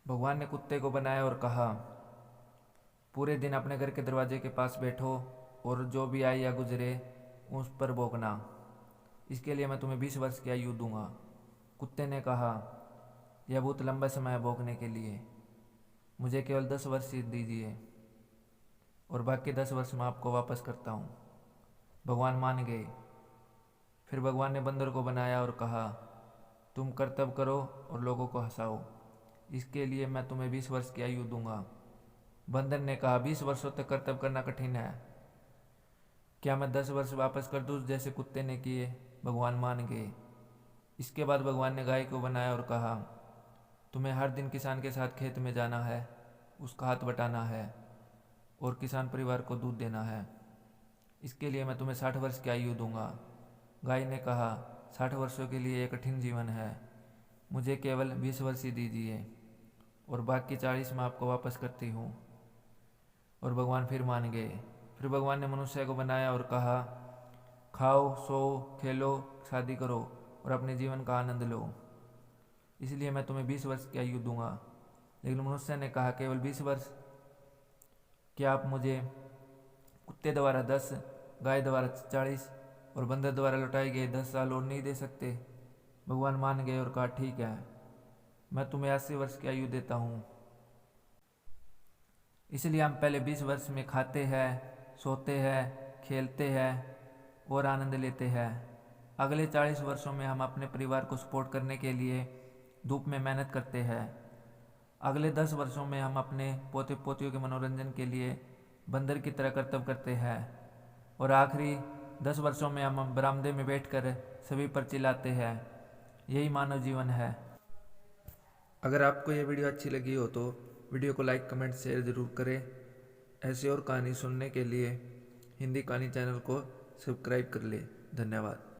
भगवान ने कुत्ते को बनाया और कहा, पूरे दिन अपने घर के दरवाजे के पास बैठो और जो भी आए या गुजरे उस पर भौंकना। इसके लिए मैं तुम्हें 20 वर्ष की आयु दूंगा। कुत्ते ने कहा, यह बहुत लंबा समय है भौंकने के लिए, मुझे केवल 10 वर्ष ही दीजिए और बाकी 10 वर्ष मैं आपको वापस करता हूँ। भगवान मान गए। फिर भगवान ने बंदर को बनाया और कहा, तुम कर्तव्य करो और लोगों को हंसाओ, इसके लिए मैं तुम्हें 20 वर्ष की आयु दूंगा। बंदर ने कहा, 20 वर्षों तक कर्तव्य करना कठिन है, क्या मैं 10 वर्ष वापस कर दूँ जैसे कुत्ते ने किए। भगवान मान गए। इसके बाद भगवान ने गाय को बनाया और कहा, तुम्हें हर दिन किसान के साथ खेत में जाना है, उसका हाथ बटाना है और किसान परिवार को दूध देना है, इसके लिए मैं तुम्हें 60 वर्ष की आयु दूंगा। गाय ने कहा, 60 वर्षों के लिए एक कठिन जीवन है, मुझे केवल 20 वर्ष ही दीजिए और बाकी 40 मैं आपको वापस करती हूँ। और भगवान फिर मान गए। फिर भगवान ने मनुष्य को बनाया और कहा, खाओ, सो, खेलो, शादी करो और अपने जीवन का आनंद लो, इसलिए मैं तुम्हें 20 वर्ष की आयु दूंगा। लेकिन मनुष्य ने कहा, केवल 20 वर्ष? क्या आप मुझे कुत्ते द्वारा 10, गाय द्वारा 40 और बंदर द्वारा लौटाए गए 10 साल और नहीं दे सकते? भगवान मान गए और कहा, ठीक है, मैं तुम्हें 80 वर्ष की आयु देता हूँ। इसलिए हम पहले 20 वर्ष में खाते हैं, सोते हैं, खेलते हैं और आनंद लेते हैं। अगले 40 वर्षों में हम अपने परिवार को सपोर्ट करने के लिए धूप में मेहनत करते हैं। अगले 10 वर्षों में हम अपने पोते पोतियों के मनोरंजन के लिए बंदर की तरह कर्तव्य करते हैं और आखिरी 10 वर्षों में हम बरामदे में बैठकर सभी पर चिल्लाते हैं। यही मानव जीवन है। अगर आपको यह वीडियो अच्छी लगी हो तो वीडियो को लाइक, कमेंट, शेयर ज़रूर करें। ऐसी और कहानी सुनने के लिए हिंदी कहानी चैनल को सब्सक्राइब कर लें। धन्यवाद।